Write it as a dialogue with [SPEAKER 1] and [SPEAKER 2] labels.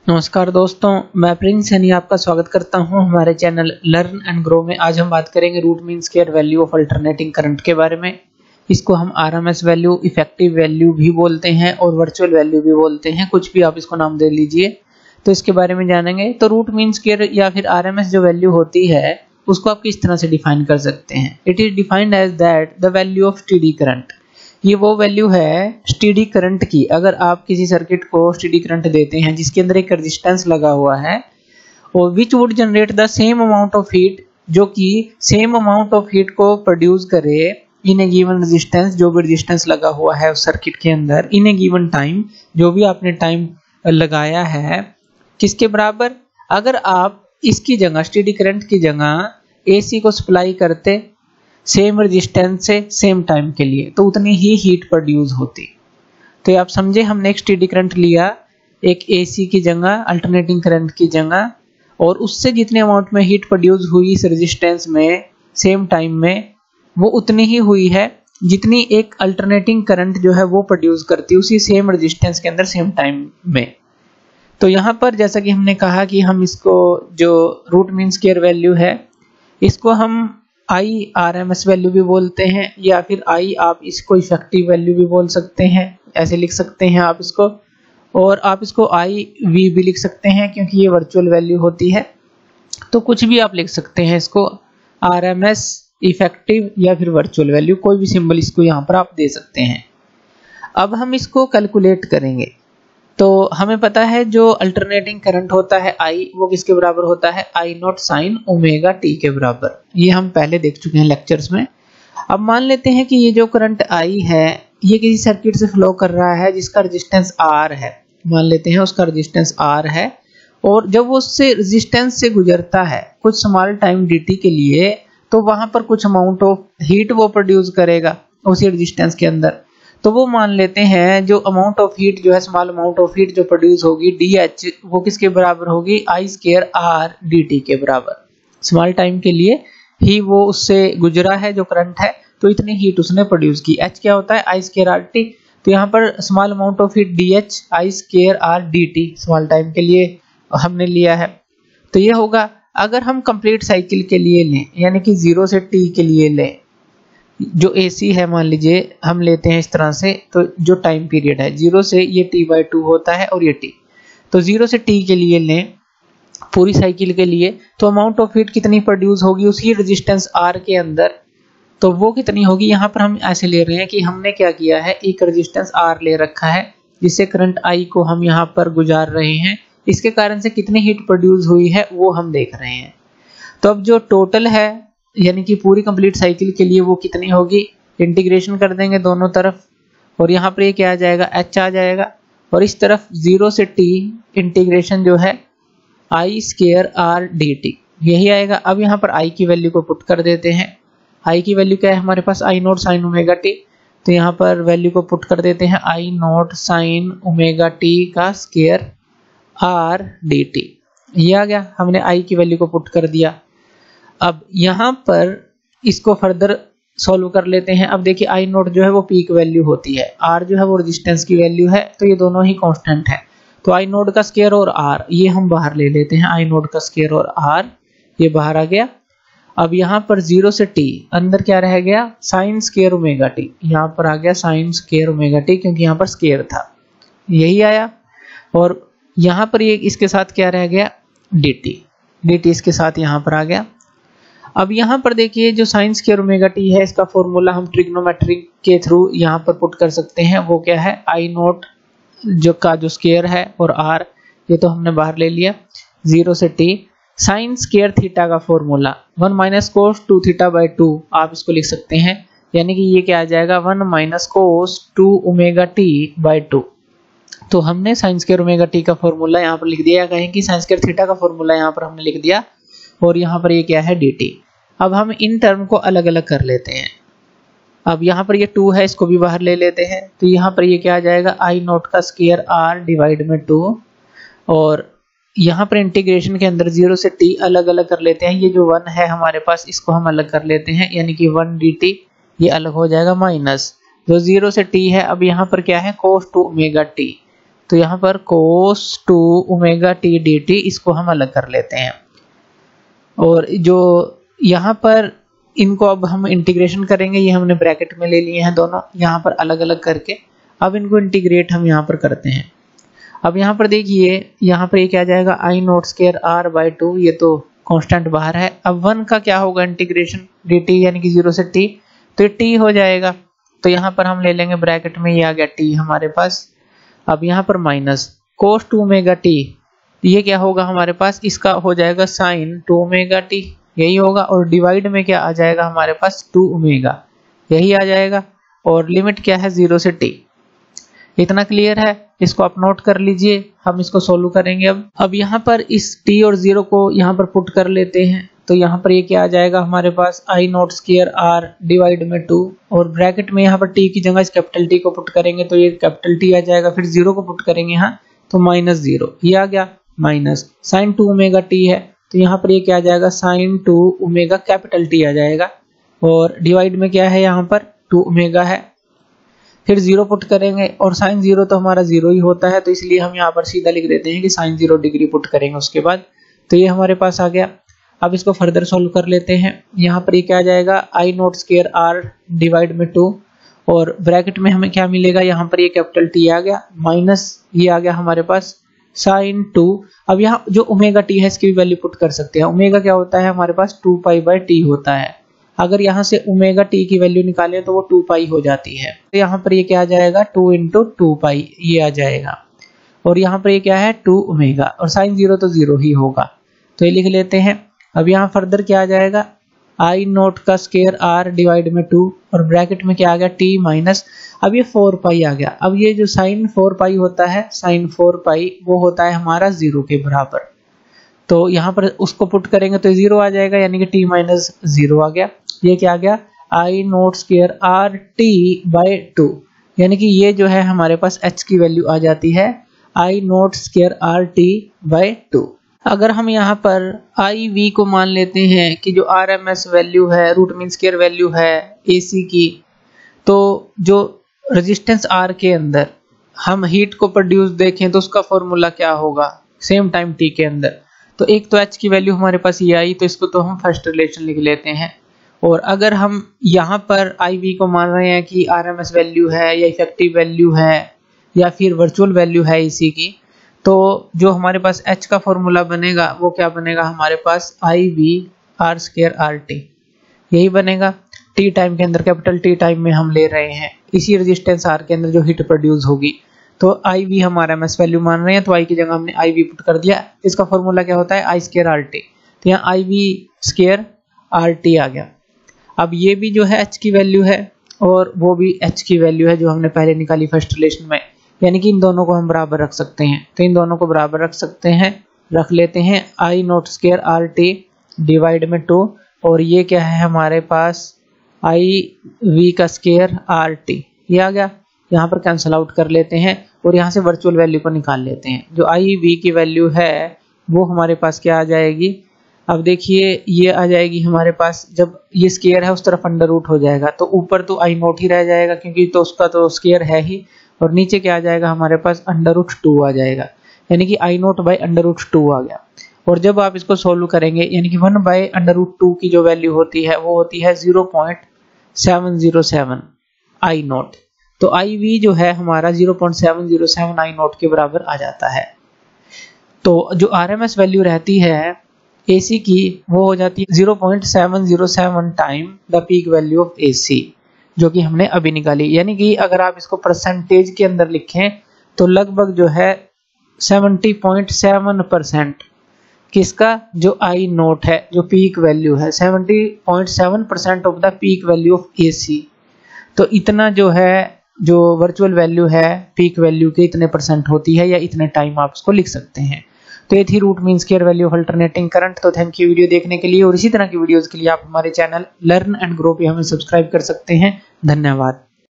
[SPEAKER 1] नमस्कार दोस्तों, मैं प्रिंस सैनी आपका स्वागत करता हूं हमारे चैनल लर्न एंड ग्रो में। आज हम बात करेंगे root mean square value of alternating current के बारे में। इसको हम आरएमएस वैल्यू, इफेक्टिव वैल्यू भी बोलते हैं और वर्चुअल वैल्यू भी बोलते हैं, कुछ भी आप इसको नाम दे लीजिए। तो इसके बारे में जानेंगे। तो रूट मीन स्क्वायर या फिर आरएमएस जो वैल्यू होती है उसको आप किस तरह से डिफाइन कर सकते हैं। It is defined as that the value of steady current. ये वो वैल्यू है स्टेडी करंट की। अगर आप किसी सर्किट को स्टेडी करंट देते हैं जिसके अंदर एक रेजिस्टेंस लगा हुआ है और which would generate the same amount of heat, जो कि सेम अमाउंट ऑफ हीट को प्रोड्यूस करे इन ए गिवन रेजिस्टेंस, जो भी रेजिस्टेंस लगा हुआ है उस सर्किट के अंदर इन ए गिवन टाइम, जो भी आपने टाइम लगाया है, किसके बराबर। अगर आप इसकी जगह स्टेडी करंट की जगह एसी को सप्लाई करते सेम रेजिस्टेंस से सेम टाइम के लिए, तो उतनी ही हीट प्रोड्यूस होती। तो आप समझे, हमने एक स्टेडी करंट लिया एक एसी की जगह, अल्टरनेटिंग करंट की जगह, और उससे जितने अमाउंट में हीट प्रोड्यूस हुई इस रेजिस्टेंस में सेम टाइम में, वो उतनी ही हुई है जितनी एक अल्टरनेटिंग करंट जो है वो प्रोड्यूस करती उसी सेम रेजिस्टेंस के अंदर सेम टाइम में। तो यहाँ पर जैसा कि हमने कहा कि हम इसको जो रूट मीन स्क्वायर वैल्यू है इसको हम आई आरएमएस वैल्यू भी बोलते हैं, या फिर आई आप इसको इफेक्टिव वैल्यू भी बोल सकते हैं, ऐसे लिख सकते हैं आप इसको। और आप इसको आई वी भी लिख सकते हैं क्योंकि ये वर्चुअल वैल्यू होती है। तो कुछ भी आप लिख सकते हैं इसको, आरएमएस, इफेक्टिव या फिर वर्चुअल वैल्यू, कोई भी सिंबल इसको यहाँ पर आप दे सकते हैं। अब हम इसको कैलकुलेट करेंगे। तो हमें पता है जो अल्टरनेटिंग करंट होता है आई, वो किसके बराबर होता है, आई नॉट साइन ओमेगा टी के बराबर। ये हम पहले देख चुके हैं लेक्चर्स में। अब मान लेते हैं कि ये जो करंट आई है ये किसी सर्किट से फ्लो कर रहा है जिसका रेजिस्टेंस आर है। मान लेते हैं उसका रेजिस्टेंस आर है, और जब वो उससे रेजिस्टेंस से गुजरता है कुछ स्मॉल टाइम dt के लिए, तो वहां पर कुछ अमाउंट ऑफ हीट वो प्रोड्यूस करेगा उसी रेजिस्टेंस के अंदर। तो वो मान लेते हैं जो अमाउंट ऑफ हीट जो है, स्मॉल अमाउंट ऑफ हीट जो प्रोड्यूस होगी DH, वो किसके बराबर होगी, आई स्क्वायर आर dt के बराबर। स्मॉल टाइम के लिए ही वो उससे गुजरा है जो करंट है, तो इतनी हीट उसने प्रोड्यूस की। H क्या होता है, आई स्क्वायर आर टी। तो यहाँ पर small amount of heat DH I square R dt small time के लिए हमने लिया है। तो ये होगा। अगर हम कंप्लीट साइकिल के लिए लें, यानी कि 0 से t के लिए लें, जो AC है मान लीजिए हम लेते हैं इस तरह से, तो जो टाइम पीरियड है 0 से ये t/2 होता है और ये t, तो 0 से t के लिए लें पूरी साइकिल के लिए, तो अमाउंट ऑफ हीट कितनी प्रोड्यूस होगी उसी रेजिस्टेंस R के अंदर, तो वो कितनी होगी। यहाँ पर हम ऐसे ले रहे हैं कि हमने क्या किया है, एक रेजिस्टेंस R ले रखा है जिससे करंट I को हम यहाँ पर गुजार रहे हैं, इसके कारण से कितनी हीट प्रोड्यूस हुई है वो हम देख रहे हैं। तो अब जो टोटल है यानी कि पूरी कंप्लीट साइकिल के लिए वो कितनी होगी, इंटीग्रेशन कर देंगे दोनों तरफ, और यहाँ पर ये क्या आ जाएगा, h आ जाएगा, और इस तरफ 0 से t इंटीग्रेशन जो है आई स्क्वायर आर dt यही आएगा। अब यहाँ पर i की वैल्यू को पुट कर देते हैं। i की वैल्यू क्या है हमारे पास, आई नॉट साइन ओमेगा टी। तो यहाँ पर वैल्यू को पुट कर देते हैं, आई नॉट साइन ओमेगा टी का स्क्वायर आर dt, ये आ गया। हमने i की वैल्यू को पुट कर दिया। अब यहाँ पर इसको फर्दर सॉल्व कर लेते हैं। अब देखिए आई नॉट जो है वो पीक वैल्यू होती है, आर जो है वो रेजिस्टेंस की वैल्यू है, तो ये दोनों ही कांस्टेंट है। तो आई नॉट का स्क्वायर और आर ये हम बाहर ले लेते हैं, आई नॉट का स्क्वायर और आर ये बाहर आ गया। अब यहाँ पर 0 से t अंदर क्या रह गया, साइन स्क्वायर ओमेगा टी, यहाँ पर आ गया साइन स्क्वायर ओमेगा टी क्योंकि यहाँ पर स्क्वायर था, यही आया। और यहाँ पर ये इसके साथ क्या रह गया, dt इसके साथ यहाँ पर आ गया। अब यहाँ पर देखिए जो साइन स्क्वायर ओमेगा टी है इसका फॉर्मूला हम ट्रिग्नोमेट्री के थ्रू यहाँ पर पुट कर सकते हैं। वो क्या है, आई नॉट जो का जो स्क्वायर है और आर ये तो हमने बाहर ले लिया। 0 से t साइन स्क्वायर थीटा का formula 1 minus cos 2 theta by 2 आप इसको लिख सकते हैं, यानी कि ये क्या आ जाएगा, 1 minus cos 2 omega T by 2। तो हमने साइन स्क्वायर ओमेगा टी का फॉर्मूला यहाँ पर लिख दिया, कहें कि साइन स्क्वायर थीटा का फॉर्मूला यहाँ पर हमने लिख दिया, और यहाँ पर ये क्या है dt। अब हम इन टर्म को अलग अलग कर लेते हैं। अब यहाँ पर ये 2 है, इसको भी बाहर ले लेते हैं, तो यहाँ पर ये क्या आ जाएगा, आई नॉट का स्क्वायर r डिवाइड में 2, और यहाँ पर इंटीग्रेशन के अंदर 0 से t अलग अलग कर लेते हैं। ये जो 1 है हमारे पास इसको हम अलग कर लेते हैं, यानी कि 1 dt ये अलग हो जाएगा, माइनस जो 0 से t है। अब यहाँ पर क्या है, cos 2 ओमेगा t, तो यहाँ पर cos 2 ओमेगा टी dt इसको हम अलग कर लेते हैं, और जो यहाँ पर इनको अब हम इंटीग्रेशन करेंगे, ये हमने ब्रैकेट में ले लिए हैं दोनों यहाँ पर अलग अलग करके। अब इनको इंटीग्रेट हम यहाँ पर करते हैं। अब यहाँ पर देखिए, यहाँ पर ये क्या आ जाएगा, आई नॉट स्क्वायर आर बाई 2, ये तो कांस्टेंट बाहर है। अब 1 का क्या होगा इंटीग्रेशन dt यानी कि 0 से t, तो ये t हो जाएगा। तो यहाँ पर हम ले लेंगे ब्रैकेट में, ये आ गया t हमारे पास। अब यहाँ पर माइनस cos 2 ओमेगा t, ये क्या होगा हमारे पास, इसका हो जाएगा sin 2 ओमेगा t, यही होगा। और डिवाइड में क्या आ जाएगा हमारे पास 2 ओमेगा, यही आ जाएगा। और लिमिट क्या है 0 से t। इतना क्लियर है, इसको आप नोट कर लीजिए। हम इसको सोल्व करेंगे। अब यहाँ पर इस t और 0 को यहाँ पर पुट कर लेते हैं। तो यहाँ पर ये क्या आ जाएगा हमारे पास, आई नॉट स्क्वायर आर डिवाइड में 2, और ब्रैकेट में यहाँ पर t की जगह इस कैपिटल T को पुट करेंगे तो ये कैपिटल T आ जाएगा। फिर 0 को पुट करेंगे यहाँ तो -0, ये आ गया। माइनस sin 2 ओमेगा t है, तो यहाँ पर ये क्या आ जाएगा, sin 2 ओमेगा कैपिटल T आ जाएगा। और डिवाइड में क्या है, यहाँ पर 2 ओमेगा है। फिर 0 पुट करेंगे, और sin 0 तो हमारा 0 ही होता है, तो इसलिए हम यहाँ पर सीधा लिख देते हैं कि sin 0 डिग्री पुट करेंगे उसके बाद। तो ये हमारे पास आ गया। अब इसको फर्दर सॉल्व कर लेते हैं। यहाँ पर ये क्या आ जाएगा, आई नॉट स्क्वायर आर डिवाइड में 2, और ब्रैकेट में हमें क्या मिलेगा, यहाँ पर ये कैपिटल T आ गया, माइनस ये आ गया हमारे पास sin 2। अब यहाँ जो ओमेगा t है इसकी भी वैल्यू पुट कर सकते हैं। ओमेगा क्या होता है हमारे पास, 2 पाई बाई t होता है। अगर यहाँ से ओमेगा t की वैल्यू निकालें तो वो 2 पाई हो जाती है। तो यहाँ पर ये क्या आ जाएगा, 2 इंटू 2 पाई ये आ जाएगा। और यहाँ पर ये क्या है, 2 ओमेगा, और sin 0 तो 0 ही होगा, तो ये लिख लेते हैं। अब यहाँ फर्दर क्या आ जाएगा, आई नोट का स्क्वायर आर डिवाइड में 2, और ब्रैकेट में क्या आ गया, t माइनस, अब ये 4 पाई आ गया। अब ये जो sin 4 पाई होता है, sin 4 पाई वो होता है हमारा 0 के बराबर। तो यहाँ पर उसको पुट करेंगे तो 0 आ जाएगा, यानी कि t माइनस 0 आ गया। ये क्या आ गया, I nought square R t by 2, यानी कि ये जो है हमारे पास h की वैल्यू आ जाती है I nought square R t by 2। अगर हम यहाँ पर आई वी को मान लेते हैं कि जो RMS वैल्यू है, रूट मीन स्क्वायर वैल्यू है AC की, तो जो रेजिस्टेंस R के अंदर हम हीट को प्रोड्यूस देखें तो उसका फॉर्मूला क्या होगा सेम टाइम T के अंदर। तो एक तो H की वैल्यू हमारे पास ये आई, तो इसको तो हम फर्स्ट रिलेशन लिख लेते हैं। और अगर हम यहाँ पर IV को मान रहे हैं कि RMS वैल्यू है या इफेक्टिव वैल्यू है या फिर वर्चुअल वैल्यू है AC की, तो जो हमारे पास H का फॉर्मूला बनेगा वो क्या बनेगा हमारे पास, IV R स्क्वायर RT, यही बनेगा। T टाइम के अंदर, कैपिटल T टाइम में हम ले रहे हैं इसी रेजिस्टेंस R के अंदर जो हीट प्रोड्यूस होगी। तो IV हम RMS वैल्यू मान रहे हैं, तो I की जगह हमने IV पुट कर दिया। इसका फॉर्मूला क्या होता है, I स्क्वायर RT, तो यहाँ IV स्क्वायर RT आ गया। अब ये भी जो है H की वैल्यू है और वो भी H की वैल्यू है जो हमने पहले निकाली फर्स्ट रिलेशन में, यानी कि इन दोनों को हम बराबर रख सकते हैं। तो इन दोनों को बराबर रख सकते हैं, रख लेते हैं I nought square R T divide में 2, और ये क्या है हमारे पास, आई वी का स्क्वायर आर टी, ये आ गया। यहाँ पर कैंसिल आउट कर लेते हैं और यहाँ से वर्चुअल वैल्यू को निकाल लेते हैं। जो आई वी की वैल्यू है वो हमारे पास क्या आ जाएगी, अब देखिए ये आ जाएगी हमारे पास, जब ये स्क्वायर है उस तरफ अंडर रूट हो जाएगा, तो ऊपर तो आई नोट ही रह जाएगा क्योंकि तो उसका तो स्क्वायर है ही, और नीचे क्या आ जाएगा हमारे पास, अंडर रूट 2 आ जाएगा, यानी कि आई नोट बाई अंडर रूट 2 आ गया। और जब आप इसको सोल्व करेंगे, यानी कि 1 बाई अंडर रूट 2 की जो वैल्यू होती है वो होती है 0.707 आई नोट। तो आई वी जो है हमारा 0.707 आई नोट के बराबर आ जाता है। तो जो RMS वैल्यू रहती है AC की वो हो जाती है 0.707 time the peak value of AC, जो कि हमने अभी निकाली। यानी कि अगर आप इसको परसेंटेज के अंदर लिखें तो लगभग जो है 70.7% किसका, जो आई नोट है, जो पीक वैल्यू है, 70.7% of the peak value of AC। तो इतना जो है, जो वर्चुअल वैल्यू है पीक वैल्यू के इतने परसेंट होती है, या इतने टाइम आप इसको लिख सकते हैं। तो ये थी root mean square value of alternating current. तो थैंक यू वीडियो देखने के लिए, और इसी तरह की वीडियोस के लिए आप हमारे चैनल लर्न एंड ग्रो पे हमें सब्सक्राइब कर सकते हैं। धन्यवाद।